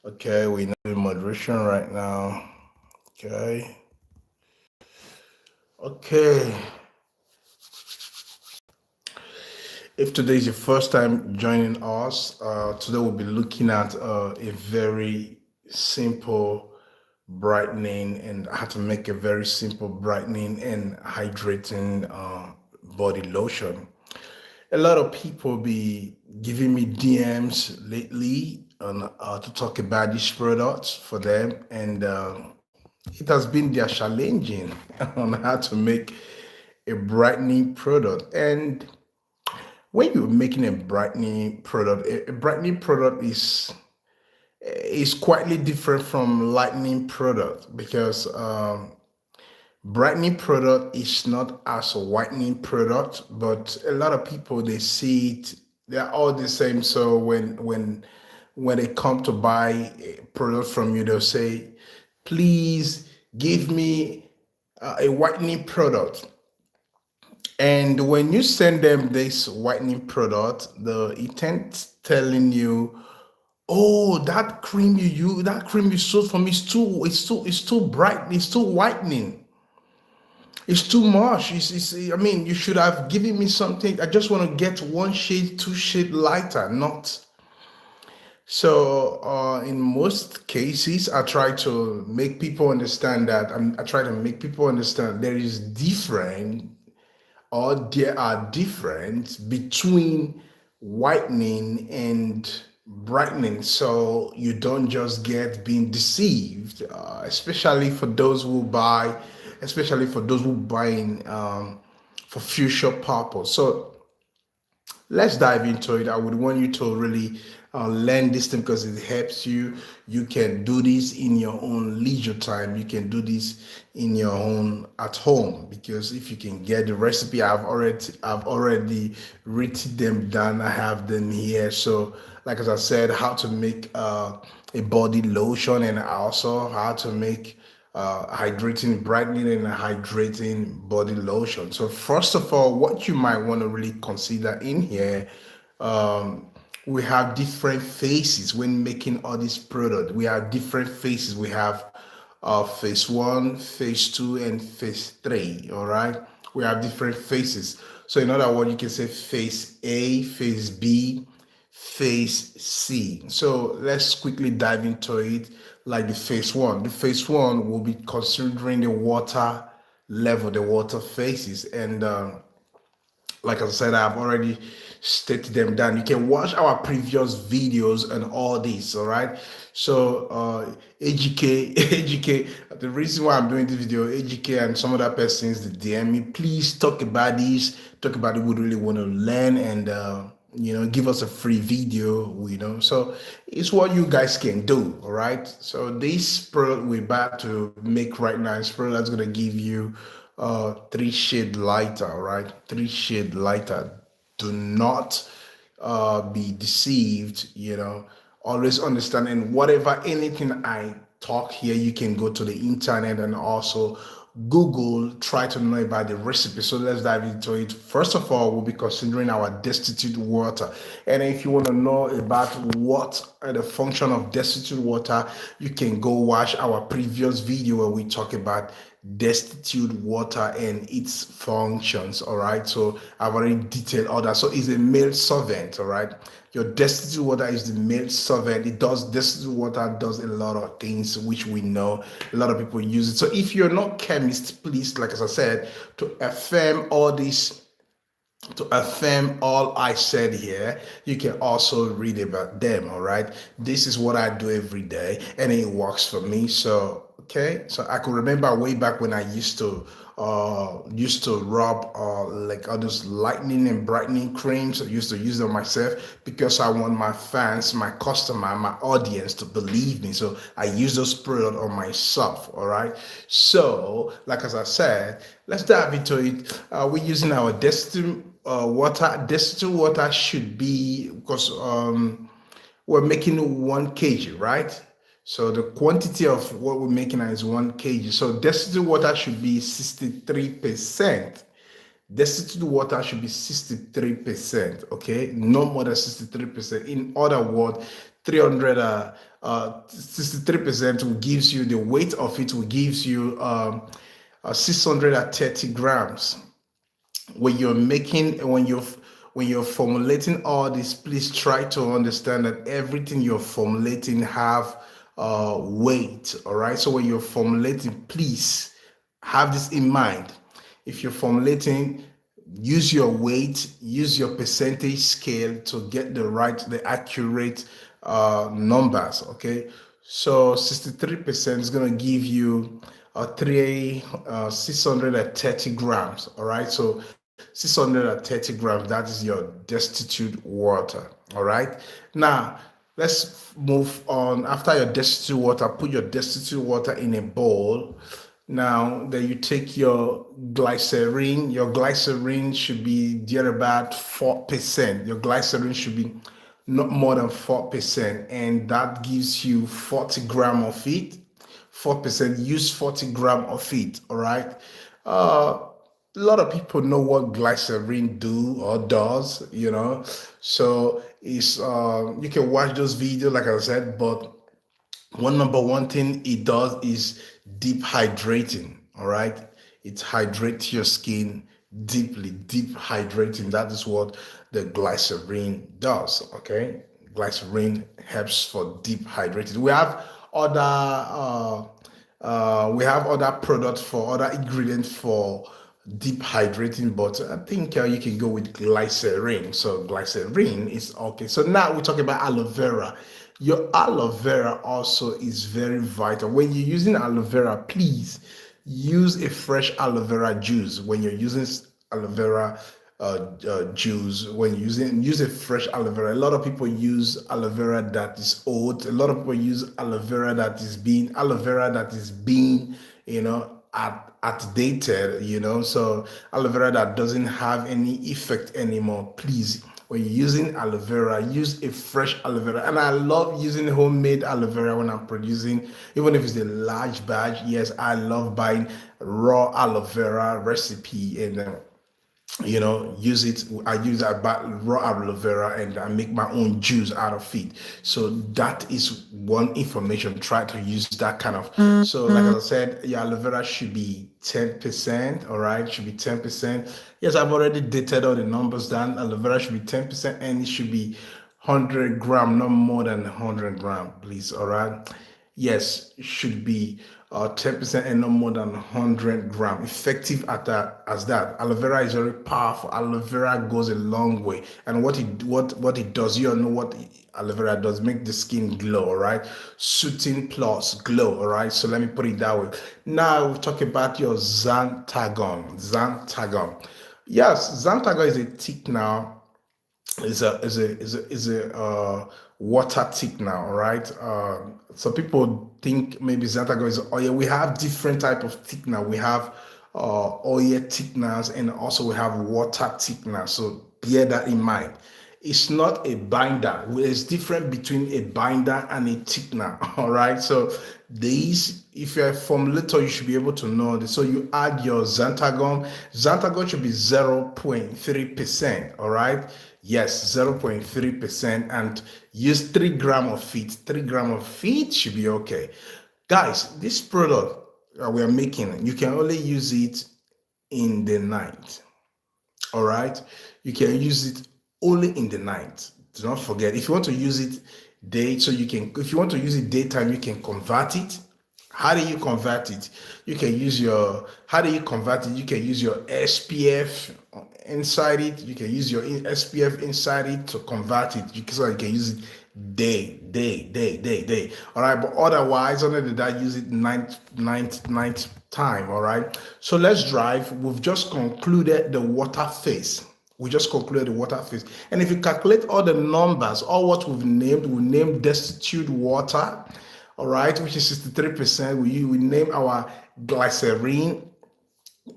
Okay, we know the moderation right now. Okay. Okay. If today is your first time joining us, today we'll be looking at a very simple brightening and how to make a very simple brightening and hydrating body lotion. A lot of people be giving me DMs lately on to talk about these products for them, and it has been their challenging on how to make a brightening product. And when you're making a brightening product, a brightening product is quietly different from lightening product because brightening product is not as a whitening product, but a lot of people they see it, they're all the same. So when they come to buy a product from you, they'll say, please give me a whitening product. And when you send them this whitening product, the intent telling you, oh, that cream you sold for me is too bright, it's too whitening. It's too much. I mean, you should have given me something. I just want to get one shade, two shade lighter, not. So, in most cases, I try to make people understand that I try to make people understand there are difference between whitening and brightening, so you don't just get being deceived, especially for those who buying for future purpose. So let's dive into it. I would want you to really learn this thing because it helps you. You can do this in your own leisure time. You can do this in your own at home because if you can get the recipe, I've already written them down. I have them here. So, like as I said, how to make a body lotion and also how to make hydrating, brightening, and hydrating body lotion. So, first of all, what you might want to really consider in here, um, we have different phases when making all these products. We have different phases. We have phase one, phase two, and phase three. All right, we have different phases. So, in other words, you can say phase A, phase B, phase C. So let's quickly dive into it. Like the phase one. The phase one will be considering the water level, the water phases. And like I said, I've already stated them down. You can watch our previous videos and all this, all right? So AGK, AGK, the reason why I'm doing this video, AGK and some other persons that DM me, please talk about this, talk about it. We really want to learn and give us a free video, so it's what you guys can do. All right, so this product we're about to make right now is product that's going to give you three shade lighter. All right, three shade lighter. Do not be deceived. Always understand, and whatever anything I talk here, you can go to the internet and also Google, try to know about the recipe. So let's dive into it. First of all, we'll be considering our destitute water. And if you want to know about what are the function of destitute water, you can go watch our previous video where we talk about destitute water and its functions. All right, so I've already detailed all that. So it's a male solvent. All right, your destitute water is the male solvent. Destitute water does a lot of things which we know a lot of people use it. So if you're not chemist, please, like as I said, to affirm all I said here, you can also read about them. All right, this is what I do every day, and it works for me. So okay, so I could remember way back when I used to rub like all those lightening and brightening creams. I used to use them myself because I want my fans, my customer, my audience to believe me. So I use those products on myself. All right. So, like as I said, let's dive into it. We're using our distilled water. Distilled water should be because we're making 1 kg, right? So the quantity of what we're making is 1 kg. So distilled water should be 63%. Distilled water should be 63%, okay? No more than 63%. In other words, 300 63% will gives you, the weight of it will gives you 630 grams. When you're making, when you're formulating all this, please try to understand that everything you're formulating have weight. All right, so when you're formulating, please have this in mind. If you're formulating, use your weight, use your percentage scale to get the accurate numbers. Okay, so 63% is going to give you 630 grams. All right, so 630 grams, that is your destitute water. All right, now let's move on. After your destitute water, put your destitute water in a bowl. Now, then you take your glycerin. Your glycerin should be there about 4%. Your glycerin should be not more than 4%, and that gives you 40 gram of it. 4%. Use 40 gram of it. All right. A lot of people know what glycerin do or does. So it's you can watch those videos, like I said, but number one thing it does is deep hydrating. All right, it hydrates your skin deeply. Deep hydrating, that is what the glycerin does. Okay, glycerin helps for deep hydrating. We have other products for other ingredients for deep hydrating, but I think you can go with glycerin. So glycerin is okay. So now we're talking about aloe vera. Your aloe vera also is very vital. When you're using aloe vera, please use a fresh aloe vera juice. When you're using aloe vera juice, when you're use a fresh aloe vera. A lot of people use aloe vera that is old. A lot of people use aloe vera that is being outdated. So aloe vera that doesn't have any effect anymore. Please, when you're using aloe vera, use a fresh aloe vera. And I love using homemade aloe vera when I'm producing, even if it's a large batch. Yes, I love buying raw aloe vera recipe and use it. I use raw aloe vera and I make my own juice out of it. So that is one information. Try to use that kind of. So like I said, your aloe vera should be 10%. All right, should be 10%. Yes, I've already dated all the numbers down. Aloe vera should be 10% and it should be 100 gram, not more than 100 gram, please. All right. Yes, it should be 10% and no more than 100 gram. Effective at that as that. Aloe vera is very powerful. Aloe vera goes a long way. And what it does, you know what aloe vera does, make the skin glow. All right, soothing plus glow. All right, so let me put it that way. Now we'll talk about your xanthagon. Yes, xanthagon is a thickener. Is a water thickener. All right. So people think maybe xanthagon is oil. We have different type of thickener. We have oil thickeners and also we have water thickeners. So bear that in mind. It's not a binder. There's difference between a binder and a thickener. All right. So these, if you're a formulator, you should be able to know this. So you add your xanthagon. Xanthagon should be 0.3%. All right. Yes, 0.3%, and use 3 gram of feet. 3 gram of feet should be okay. Guys, this product we are making, you can only use it in the night. All right. You can use it only in the night. Do not forget, if you want to use it if you want to use it daytime, you can convert it. How do you convert it? You can use your SPF inside it. You can use your SPF inside it to convert it. So you can use it day. All right, but otherwise, other than that, use it night time. All right. So let's drive. We've just concluded the water phase. And if you calculate all the numbers, all what we named destitute water, all right, which is 63%. We name our glycerin,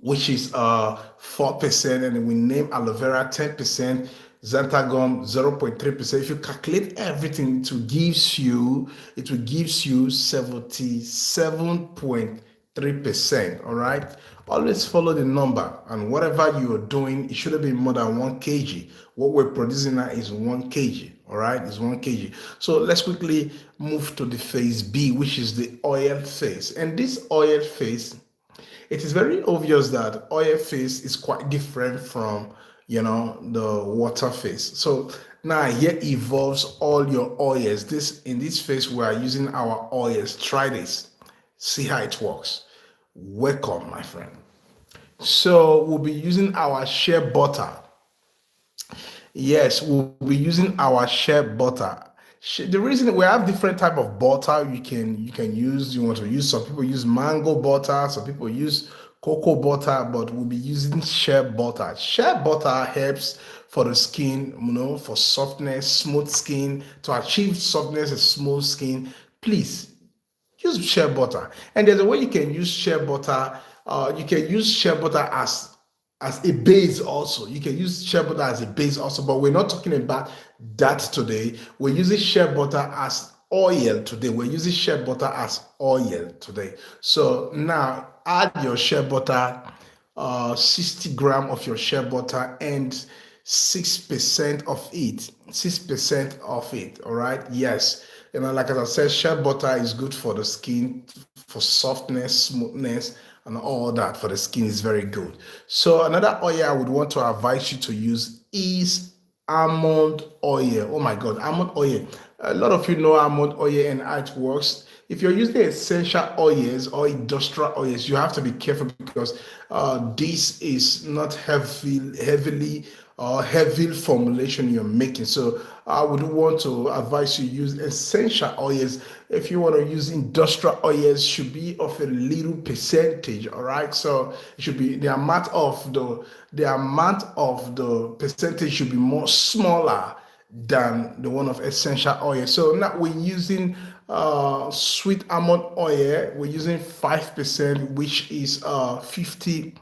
which is 4%, and we name aloe vera 10%, xanthagon 0.3%. If you calculate everything, it will gives you 77.3 3%. All right. Always follow the number, and whatever you are doing, it shouldn't be more than 1 kg. What we're producing now is 1 kg. All right, it's 1 kg. So let's quickly move to the phase B, which is the oil phase. And this oil phase, it is very obvious that oil phase is quite different from the water phase. So now here evolves all your oils. In this phase we are using our oils. Try this, see how it works. Welcome, my friend. So we'll be using our shea butter. Yes, we'll be using our shea butter. The reason we have different type of butter you can use. You want to use, some people use mango butter, some people use cocoa butter, but we'll be using shea butter. Shea butter helps for the skin, for softness, smooth skin. To achieve softness and smooth skin, please use shea butter. And there's a way you can use shea butter. You can use shea butter as a base also. You can use shea butter as a base also, but we're not talking about that today. We're using shea butter as oil today. We're using shea butter as oil today. So now add your shea butter, 60 gram of your shea butter, and 6% of it. 6% of it. All right. Yes. Like as I said, shea butter is good for the skin, for softness, smoothness, and all that. For the skin is very good. So another oil I would want to advise you to use is almond oil. Oh my God, almond oil. A lot of you know almond oil and how it works. If you're using essential oils or industrial oils, you have to be careful because this is not heavily heavy formulation you're making. So I would want to advise you use essential oils. If you want to use industrial oils, should be of a little percentage. All right, so it should be the amount of the percentage should be more smaller than the one of essential oil. So now we're using sweet almond oil. We're using 5%, which is 50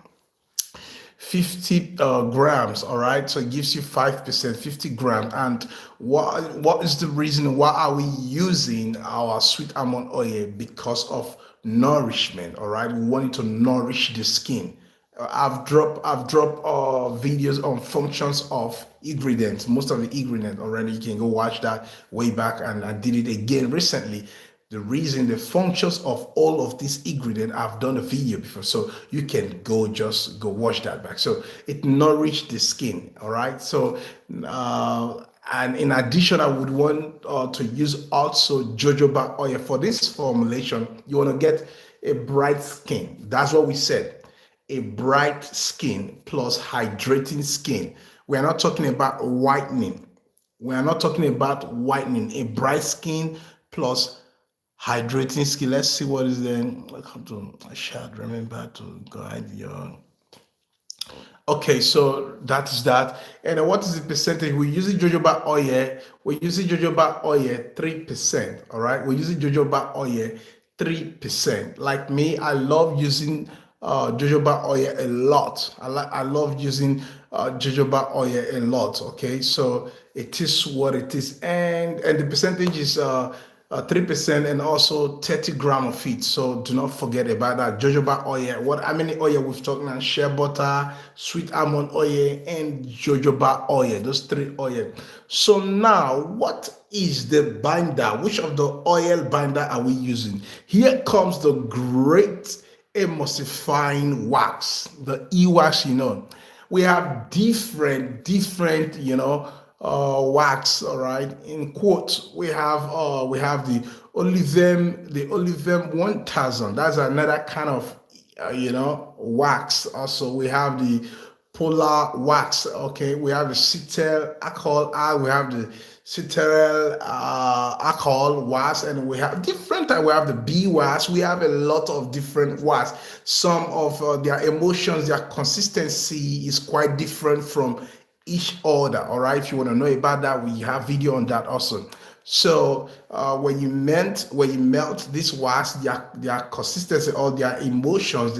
grams. All right, so it gives you 5%, 50 grams. And what is the reason why are we using our sweet almond oil? Because of nourishment. All right, we want it to nourish the skin. I've dropped videos on functions of ingredients, most of the ingredients already. You can go watch that way back, and I did it again recently. The functions of all of these ingredients, I've done a video before, so you can just go watch that back. So it nourishes the skin. All right. So and in addition, I would want to use also jojoba oil for this formulation. You want to get a bright skin. That's what we said. A bright skin plus hydrating skin. We are not talking about whitening. We are not talking about whitening. A bright skin plus hydrating skin. Let's see what is then. I should remember to guide your. Okay, so that is that. And what is the percentage? We're using jojoba oil. We're using jojoba oil 3%. All right, we're using jojoba oil 3%. Like me, I love using jojoba oil a lot. I love using jojoba oil a lot. Okay, so it is what it is, and the percentage is 3% and also 30 grams of it. So do not forget about that. Jojoba oil. How many oil we've talked now? Shea butter, sweet almond oil, and jojoba oil. Those 3 oil. So now, what is the binder? Which of the oil binder are we using? Here comes the great emulsifying wax, the e-wax. We have different wax. All right, in quotes we have the Olivem 1000. That's another kind of wax. Also we have the polar wax. Okay, we have the cetyl alcohol. We have the cetyl alcohol wax, and we have different type. We have the bee wax. We have a lot of different wax. Some of their emotions, their consistency is quite different from each other. All right, if you want to know about that, we have video on that also. So when you melt this wax, their consistency or their emotions,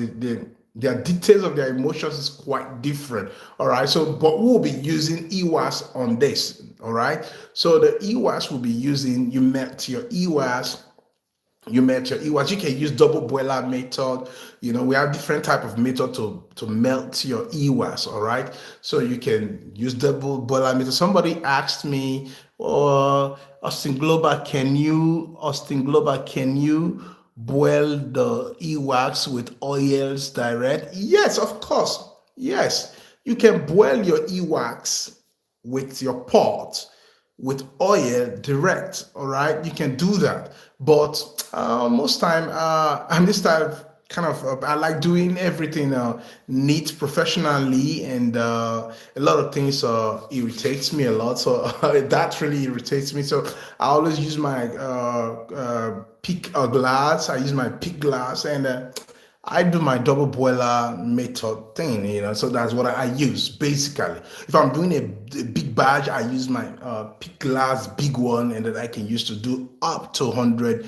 their details of their emotions is quite different. All right, so but we'll be using e-wax on this. All right, so the e-wax will be using, you melt your e-wax You melt your earwax. You can use double boiler method. We have different type of method to melt your earwax. All right, so you can use double boiler method. Somebody asked me, "Oh, Austin Global, can you boil the earwax with oils direct?" Yes, of course. Yes, you can boil your earwax with your pot with oil direct. All right, you can do that, but most time I'm this type kind of I like doing everything neat professionally, and a lot of things irritates me a lot, so that really irritates me. So I always use my pick glass. I use my pick glass, and I do my double boiler method thing, so that's what I use basically. If I'm doing a big batch, I use my pick glass big one, and that I can use to do up to 100,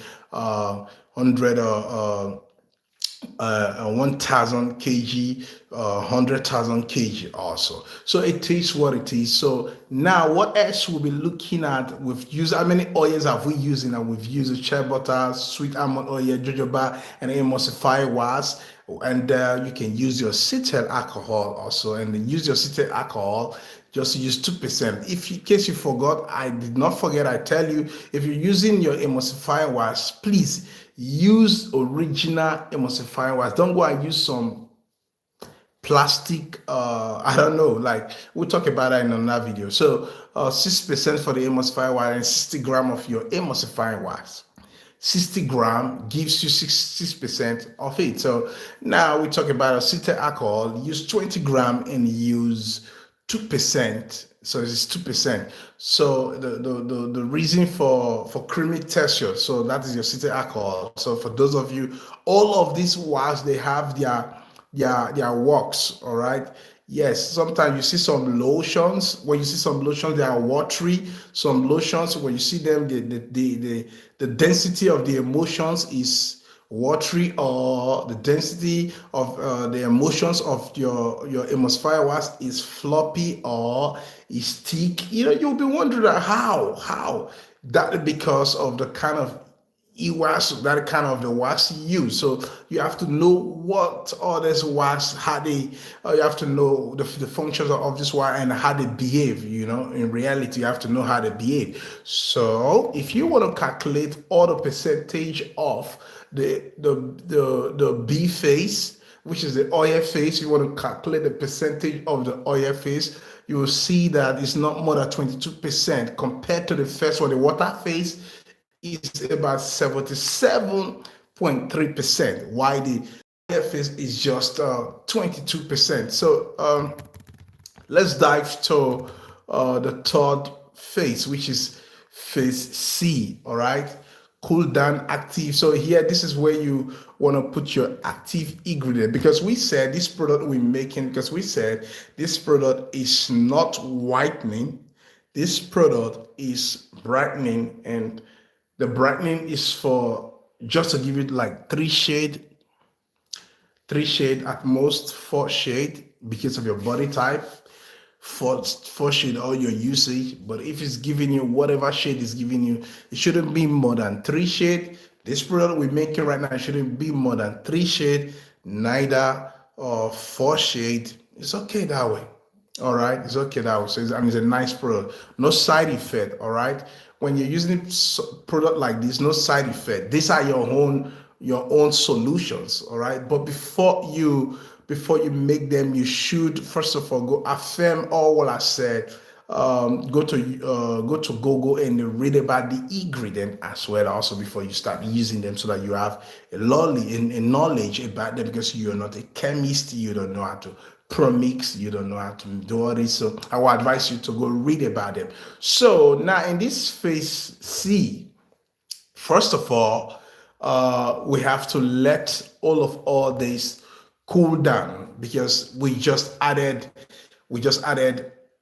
1,000 kg, 100,000 kg also. So it is what it is. So now what else we'll be looking at? We've used, how many oils have we used? We've used shea butter, sweet almond oil, jojoba, and emulsifier wax. And you can use your cetyl alcohol also, and then use your cetyl alcohol. Just use 2%. If in case you forgot, I did not forget. I tell you, if you're using your emulsifier wax, please use original emulsifier wax. Don't go and use some plastic. I don't know. Like we'll talk about that in another video. So 6% for the emulsifier wax and 60 gram of your emulsifier wax. 60 gram gives you 6% of it. So now we talk about acetic alcohol. Use 20 gram and use 2%. So it's 2%. So the reason for creamy texture. So that is your acetic alcohol. So for those of you, all of these wax, they have their works. All right. Yes, sometimes you see some lotions. When you see some lotions, they are watery. Some lotions, when you see them, the density of the emotions is watery, or the density of the emotions of your emulsifier wax is floppy or is thick. You'll be wondering how that, because of the kind of wax, that kind of the wax you use. So you have to know what all this wax, how they, you have to know the functions of this wax and how they behave. In reality, you have to know how they behave. So if you want to calculate all the percentage of the B phase, which is the oil phase, you want to calculate the percentage of the oil phase, you will see that it's not more than 22% compared to the first one. The water phase is about 77.3%, while the oil phase is just 22%. So let's dive to the third phase, which is phase C. All right, cool down active. So here, this is where you want to put your active ingredient, because we said this product we're making, because we said this product is not whitening, this product is brightening, and the brightening is for just to give it like three shade at most, four shade, because of your body type. Four shade or your usage. But if it's giving you whatever shade is giving you, it shouldn't be more than three shade. This product we're making right now shouldn't be more than three shade, neither four shade. It's okay that way. All right, it's okay that way. So it's a nice product, no side effect. All right, when you're using a product like this, no side effect. These are your own solutions. All right, but before you make them, you should first of all go affirm all what I said. Go to Google and read about the ingredient as well, also before you start using them, so that you have a knowledge about them, because you're not a chemist, you don't know how to premix, you don't know how to do all this. So I will advise you to go read about them. So now in this phase C, first of all, we have to let all this cool down, because we just added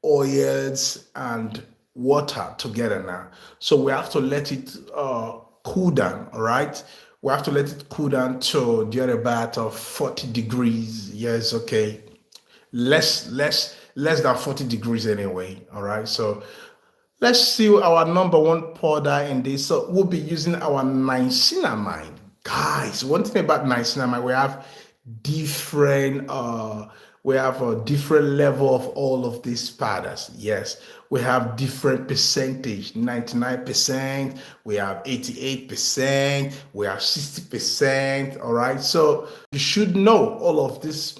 oils and water together now. So we have to let it cool down. All right, we have to let it cool down to the about of 40 degrees. Yes, okay, less than 40 degrees anyway. All right, so let's see our number one powder in this. So we'll be using our niacinamide. Guys, one thing about niacinamide, different we have a different level of all of these powders. Yes, we have different percentage, 99%, we have 88%, we have 60%. All right, so you should know all of this,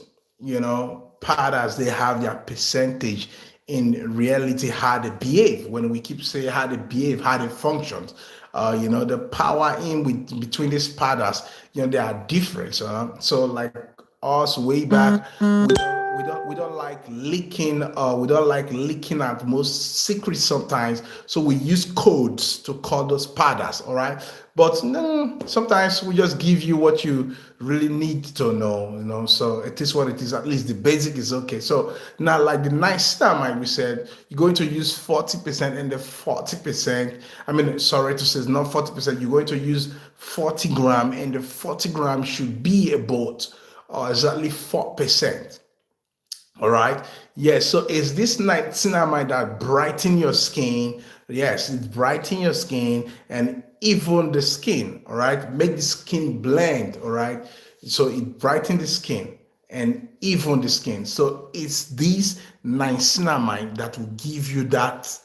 powders, they have their percentage in reality, how they behave. When we keep saying how they behave, how they functions, the power in between these powders, they are different. So like us way back, we don't like leaking. We don't like leaking out most secrets sometimes. So we use codes to call those powders. All right, but no, sometimes we just give you what you really need to know. So it is what it is. At least the basic is okay. So now, like the niacinamide, we said you're going to use 40%, and the 40%. I mean, sorry to say, it's not 40%. You're going to use 40 gram, and the 40 gram should be about exactly 4%. All right. Yes. So is this niacinamide that brighten your skin? Yes, it brighten your skin and even the skin. All right. Make the skin blend. All right. So it brighten the skin and even the skin. So it's this niacinamide that will give you that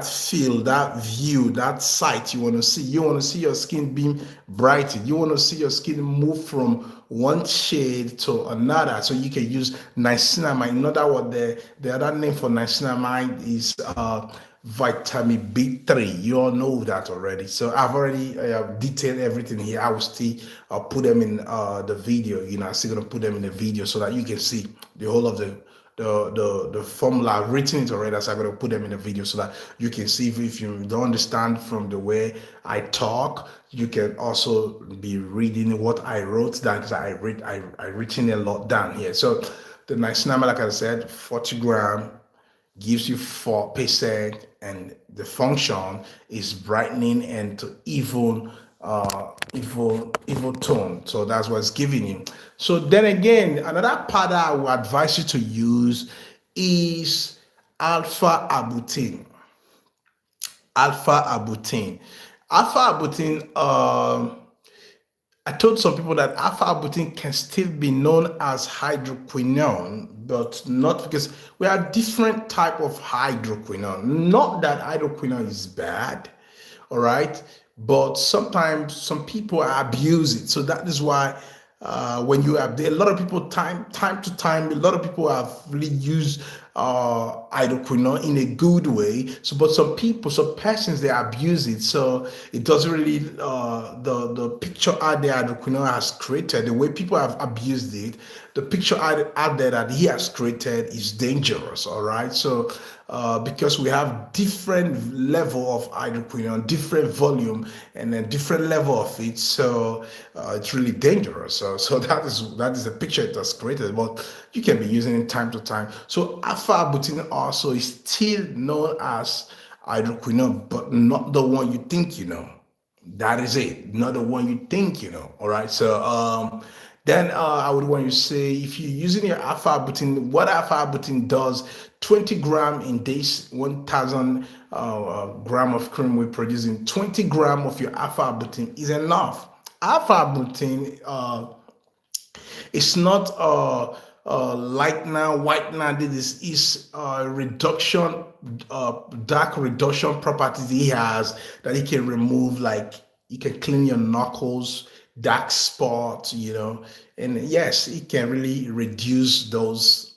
feel, that view, that sight you want to see. You want to see your skin being brightened. You want to see your skin move from one shade to another. So you can use niacinamide. In other words, the other name for niacinamide is vitamin B3. You all know that already. So I've already detailed everything here. I will still put them in the video. I'm still gonna put them in the video so that you can see the whole of the formula. I've written it already, so I'm going to put them in the video so that you can see. If you don't understand from the way I talk, you can also be reading what I wrote down, because I written a lot down here. So the niacinamide, like I said, 40 gram gives you 4%, and the function is brightening and to even evil tone. So that's what it's giving you. So then again, another powder I would advise you to use is alpha arbutin. Alpha arbutin. Alpha arbutin. I told some people that alpha arbutin can still be known as hydroquinone, but not, because we have different type of hydroquinone. Not that hydroquinone is bad, all right, but sometimes some people abuse it. So that is why when you have a lot of people time to time, a lot of people have really used hydroquinone in a good way. So, but some persons, they abuse it. So it doesn't really the picture out there hydroquinone has created, the way people have abused it, the picture out there that he has created is dangerous. All right, so because we have different level of hydroquinone, different volume, and then different level of it, so it's really dangerous. So that is the picture it has created, but you can be using it time to time. So alpha arbutin also is still known as hydroquinone, but not the one you think you know. That is it, not the one you think you know. All right, so then I would want you to say, if you're using your alpha arbutin, what alpha arbutin does, 20 gram in this 1,000 gram of cream we're producing, 20 gram of your alpha arbutin is enough. Alpha arbutin it's not light now, white now. This is reduction, dark reduction properties he has, that he can remove, like you can clean your knuckles, dark spots, and yes, it can really reduce those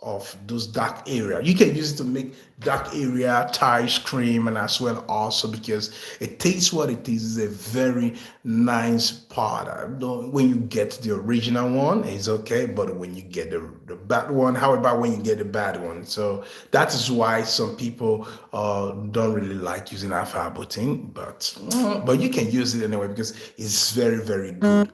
dark area. You can use it to make dark area tires cream, and as well also because it tastes what it is. It's a very nice powder. When you get the original one, it's okay, but when you get the bad one, how about when you get the bad one? So that is why some people don't really like using alpha arbutin, but you can use it anyway because it's very, very good.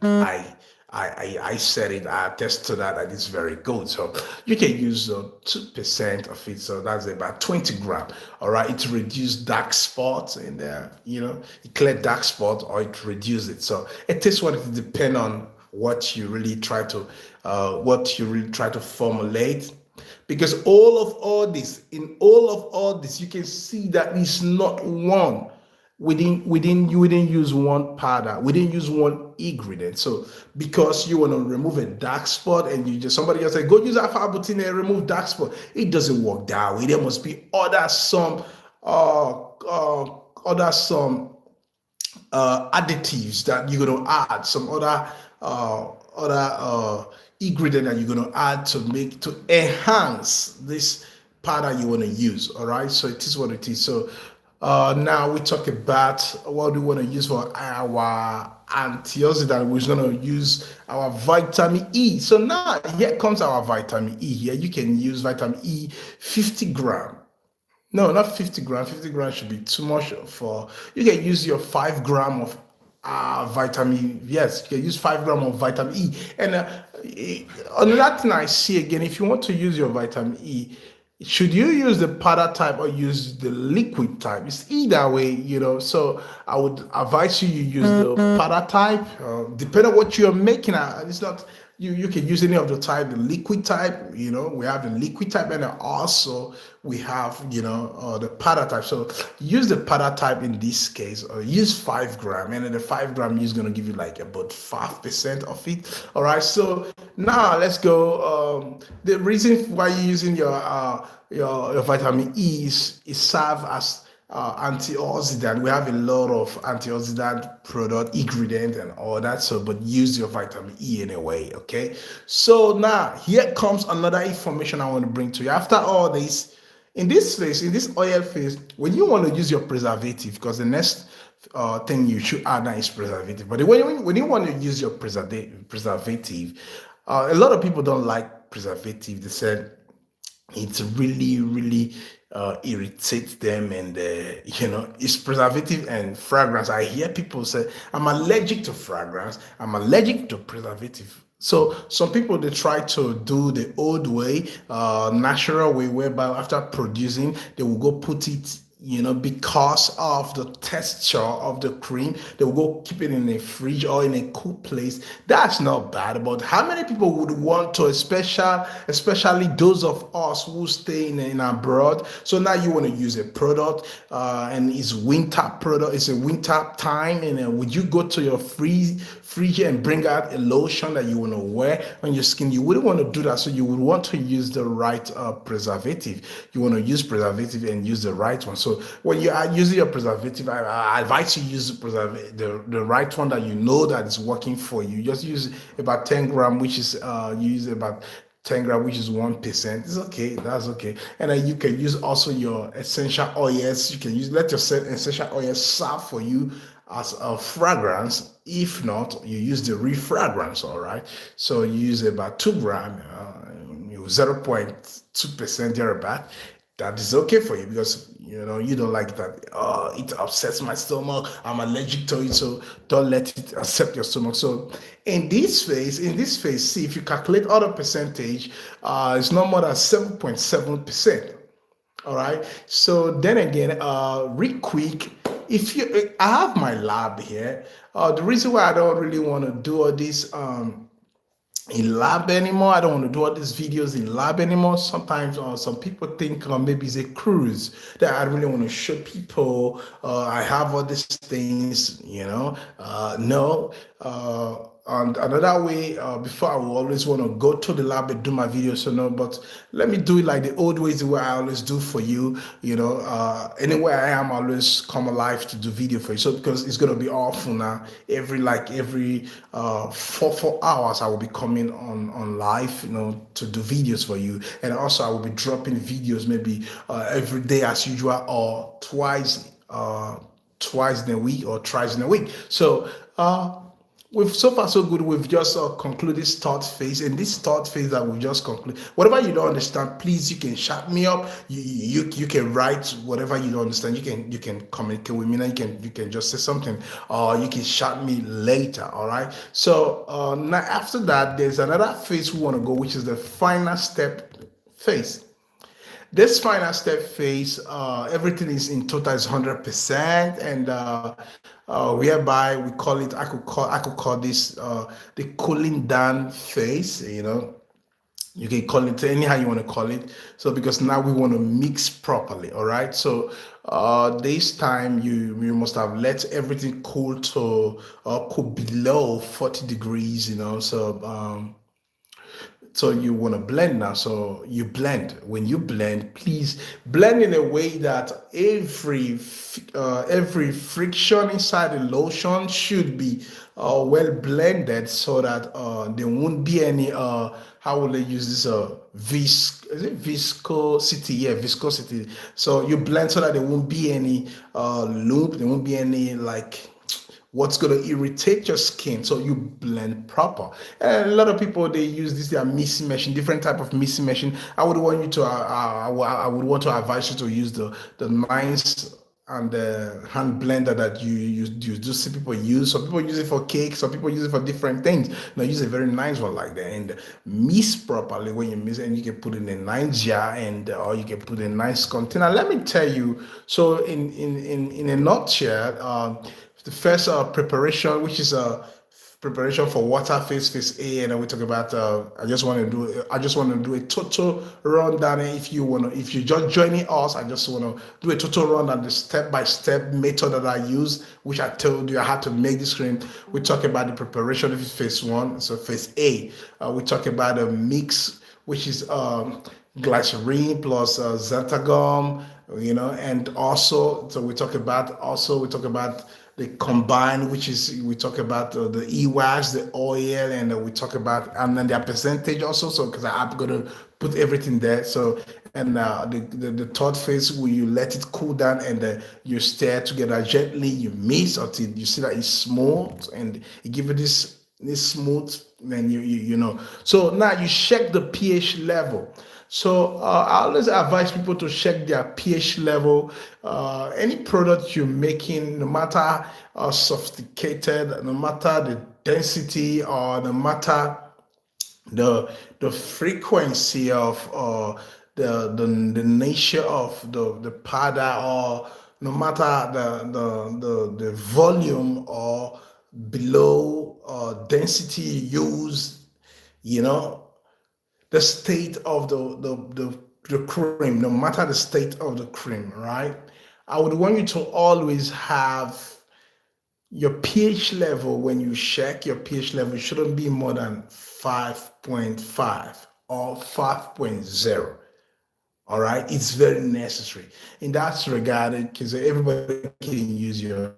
I said it, I attest to that it's very good. So you can use 2% of it, so that's about 20 gram. All right, it reduces dark spots in there, it clear dark spots, or it reduces it. So it is what it depends on what you really try to formulate. Because all of all this, you can see that it's not one. We didn't use one powder, we didn't use one ingredient. So because you want to remove a dark spot and you just somebody just say go use alpha butene and remove dark spot, it doesn't work that way. There must be uh, uh other some additives that you're going to add, some other ingredient that you're going to add to make to enhance this powder you want to use. All right, so it is what it is. So now we talk about what we want to use for our antioxidant. We're going to use our vitamin E. So now here comes our vitamin E. Here you can use vitamin E 50 gram. No, not 50 grams. 50 grams should be too much for. You can use your 5 gram of vitamin. Yes, you can use 5 gram of vitamin E. And another thing I see again, if you want to use your vitamin E, should you use the powder type or use the liquid type? It's either way, So I would advise you use the powder type, depending on what you're making. It's not you can use any of the type, the liquid type. We have the liquid type, and also we have the powder type. So use the powder type in this case, or use 5 gram, and then the 5 gram is going to give you like about 5% of it. All right. So now let's go. The reason why you're using your vitamin E is serve as antioxidant. We have a lot of antioxidant product ingredient and all that. So, but use your vitamin E anyway. Okay. So now here comes another information I want to bring to you. After all this, in this oil phase, when you want to use your preservative, because the next thing you should add now is preservative. But when you want to use your preservative, a lot of people don't like preservative. They said it's really, really irritates them, and it's preservative and fragrance. I hear people say, I'm allergic to fragrance, I'm allergic to preservative. So some people, they try to do the old way, natural way, whereby after producing they will go put it, because of the texture of the cream, they will go keep it in a fridge or in a cool place. That's not bad, but how many people would want to, especially those of us who stay in abroad? So now you want to use a product, and it's winter product, it's a winter time, and would you go to your fridge and bring out a lotion that you want to wear on your skin? You wouldn't want to do that. So you would want to use the right preservative. You want to use preservative and use the right one. So when you are using your preservative, I advise you use the right one that you know that is working for you. Just use about 10 gram, which is you use about 10 gram, which is 1%. It's okay. That's okay. And then you can use also your essential oils. You can let your essential oils serve for you as a fragrance. If not, you use the refragrance. All right. So you use about 2 gram, 0.2% thereabout. That is okay for you, because you don't like that. It upsets my stomach, I'm allergic to it. So don't let it upset your stomach. So in this phase, see, if you calculate all the percentage, it's not more than 7.7%. All right. So then again, real quick, I have my lab here. The reason why I don't really want to do all this in lab anymore, I don't want to do all these videos in lab anymore. Sometimes some people think maybe it's a cruise that I really want to show people. I have all these things, no. And another way, before I will always want to go to the lab and do my videos, but let me do it like the old ways, the way I always do for you. Anywhere I am, I always come alive to do video for you. So because it's gonna be awful now, every 4 hours I will be coming on live, to do videos for you, and also I will be dropping videos maybe every day as usual, or twice in a week or thrice in a week. So we've so far so good. We've just concluded this third phase, and this third phase that we just conclude. Whatever you don't understand, please, you can shut me up. You can write whatever you don't understand. You can communicate with me, and you can just say something, or you can shut me later. All right. So now after that, there's another phase we want to go, which is the final step phase. This final step phase, everything is in total is 100%, and whereby we call it. I could call this the cooling down phase. You can call it anyhow you want to call it. So because now we want to mix properly, all right? So this time you must have let everything cool to cool below 40 degrees, so you want to blend now. So you blend. When you blend, please blend in a way that every friction inside the lotion should be well blended, so that there won't be any how will I use this is it viscosity? Yeah, viscosity. So you blend so that there won't be any loop. There won't be any like what's going to irritate your skin, so you blend proper. And a lot of people, they use this, they are mixing machine, different type of mixing machine. I would want you to I would want to advise you to use the nice and the hand blender that you do see people use. Some people use it for cake, some people use it for different things. Now use a very nice one like that and mix properly. When you mix, and you can put it in a nice jar, and or you can put in a nice container. Let me tell you, so in a nutshell, the first preparation, which is a preparation for water phase A, and then we talk about. I just want to do a total rundown. If you just joining us, I just want to do a total rundown, the step by step method that I use, which I told you I had to make this screen. We talk about the preparation of phase 1, so phase A. We talk about a mix, which is glycerin plus xanthan, and also we talk about the combined, which is we talk about the e-wax, the oil, and we talk about and then their percentage also. So because I'm gonna put everything there. So and the third phase where you let it cool down, and you stir together gently. You mix until you see that it's smooth, and you give it this smooth. Then you. So now you check the pH level. So I always advise people to check their pH level. Any product you're making, no matter how sophisticated, no matter the density, or no matter the frequency of the nature of the powder, or no matter the volume or below density used, you know the state of the cream, no matter the state of the cream, right? I would want you to always have your pH level. When you check your pH level, it shouldn't be more than 5.5 or 5.0. All right, it's very necessary in that regard, because everybody can use your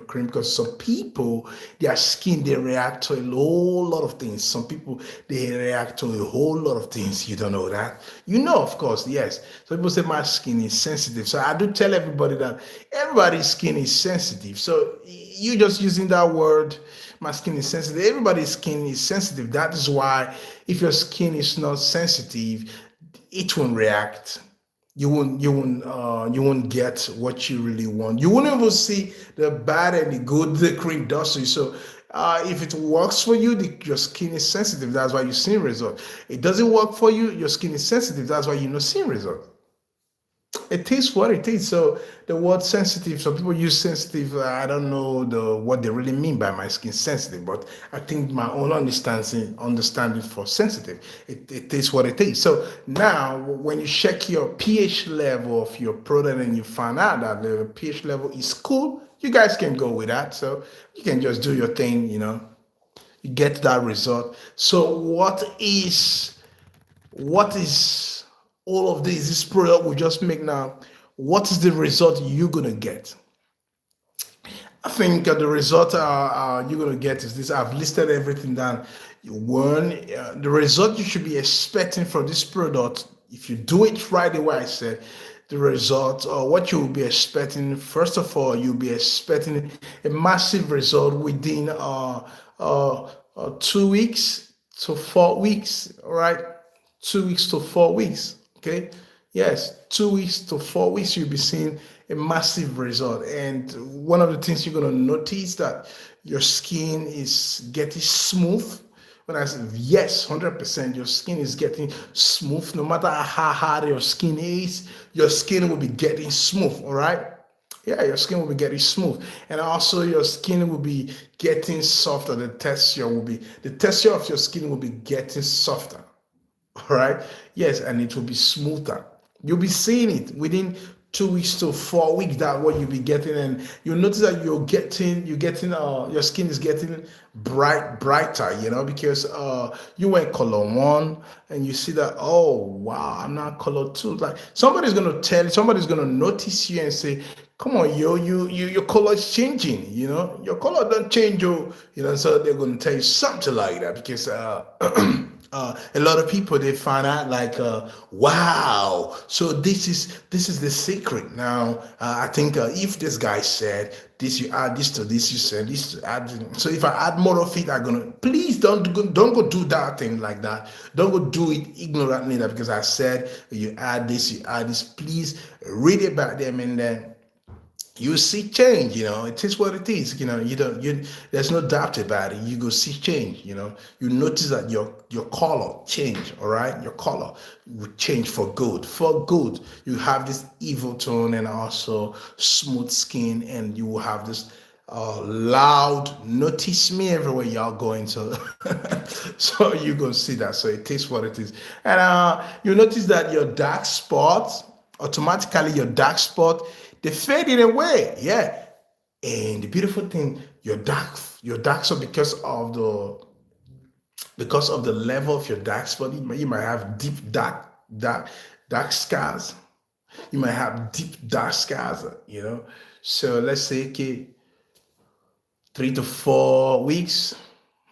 cream. Because some people, their skin, they react to a whole lot of things. Some people, they react to a whole lot of things. You don't know that, of course, yes. So people say my skin is sensitive. So I do tell everybody that everybody's skin is sensitive. So you just using that word, my skin is sensitive. Everybody's skin is sensitive. That is why if your skin is not sensitive, it won't react. You won't get what you really want. You won't even see the bad and the good the cream does to you. So if it works for you, your skin is sensitive. That's why you're seeing result. It doesn't work for you, your skin is sensitive. That's why you're not seeing result. It is what it is. So the word sensitive, some people use sensitive. I don't know what they really mean by my skin sensitive, but I think my own understanding for sensitive, it is what it is. So now when you check your pH level of your product and you find out that the pH level is cool, you guys can go with that. So you can just do your thing, you get that result. So what is all of this product we just make now? What is the result you're gonna get? I think the result you're gonna get is this. I've listed everything down. One, the result you should be expecting from this product, if you do it right the way I said, the result, what you will be expecting. First of all, you'll be expecting a massive result within 2 weeks to 4 weeks. All right, 2 weeks to 4 weeks. Okay, yes, 2 weeks to 4 weeks, you'll be seeing a massive result. And one of the things you're going to notice that your skin is getting smooth. When I say yes, 100%, your skin is getting smooth. No matter how hard your skin is, your skin will be getting smooth. All right. Yeah, your skin will be getting smooth, and also your skin will be getting softer. The texture of your skin will be getting softer. All right. Yes, and it will be smoother. You'll be seeing it within 2 weeks to 4 weeks. That what you'll be getting, and you'll notice that your skin is getting brighter. Because you went color one, and you see that, oh wow, I'm not color two. Like somebody's gonna notice you and say, come on, yo, your color is changing. Your color don't change, yo. So they're gonna tell you something like that because a lot of people, they find out like, wow, so this is the secret. Now I think if this guy said this, you add this to this, you said this to add. So if I add more of it, I'm gonna, please don't go do that thing like that. Don't go do it ignorantly, that because I said you add this, please read it back there, and then you see change. It is what it is. There's no doubt about it. You go see change. You notice that your color change. All right, your color will change for good. You have this evil tone and also smooth skin, and you will have this loud notice me everywhere y'all going. So so you go see that. So it is what it is. And you notice that your dark spots, automatically your dark spot, they fading away. Yeah. And the beautiful thing, your dark spot, because of the level of your dark spot, you might have deep dark scars. You might have deep dark scars. So let's say, okay, 3 to 4 weeks,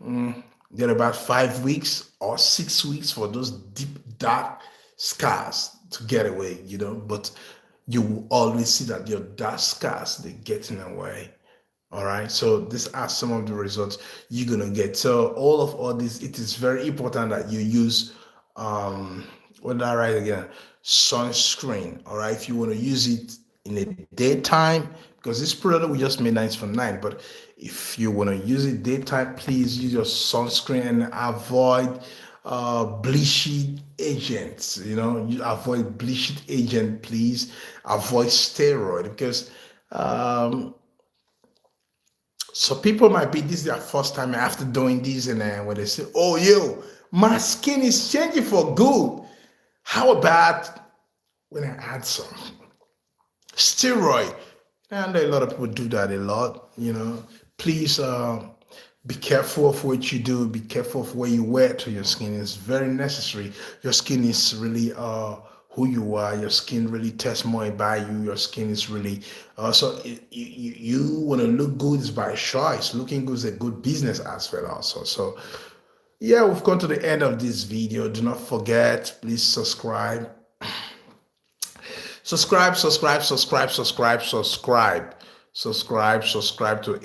then about 5 weeks or 6 weeks for those deep dark scars to get away. But you will always see that your dark scars, they're getting away. All right. So these are some of the results you're gonna get. So all this, it is very important that you use what did I write again? Sunscreen. All right. If you want to use it in the daytime, because this product we just made 9 for 9, but if you want to use it daytime, please use your sunscreen and avoid bleaching agents. You avoid bleaching agent, please avoid steroid, because so people might be, this is their first time after doing this, and then when they say, oh yo, my skin is changing for good, how about when I add some steroid? And a lot of people do that a lot. Please be careful of what you do. Be careful of where you wear to your skin. It's very necessary. Your skin is really who you are. Your skin really tests more about you. Your skin is really you want to look good is by choice. Looking good is a good business as well also. So yeah, we've come to the end of this video. Do not forget, please subscribe. Subscribe to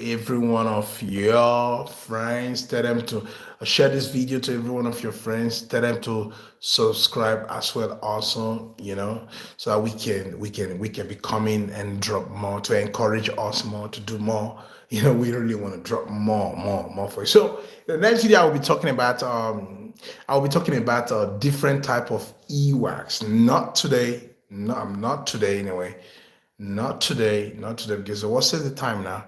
every one of your friends. Tell them to share this video to every one of your friends. Tell them to subscribe as well also, so that we can be coming and drop more, to encourage us more to do more. We really want to drop more for you. So the next video I'll be talking about different type of e-wax. Not today. No, I'm not today anyway. Not today, because what's the time now?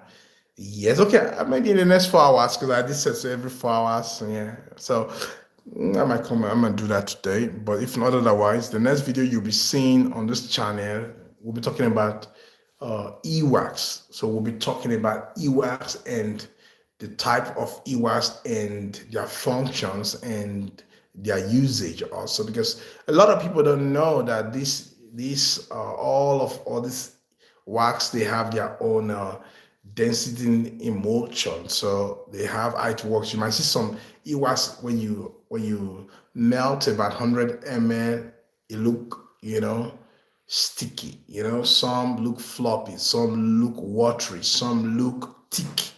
Yes, okay, maybe in the next 4 hours, because I did say every 4 hours. Yeah, so I might come. I'm gonna do that today. But if not otherwise, the next video you'll be seeing on this channel, we'll be talking about e-wax. So we'll be talking about e-wax and the type of e-wax and their functions and their usage also, because a lot of people don't know that all this wax, they have their own density in emulsion. So they have how it works. You might see some e-wax when you melt about 100 ml, it look sticky. Some look floppy, some look watery, some look thick.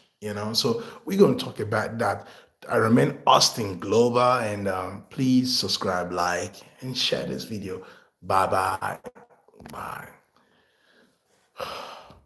So we're going to talk about that. I remain Austin Global, and please subscribe, like, and share this video. Bye.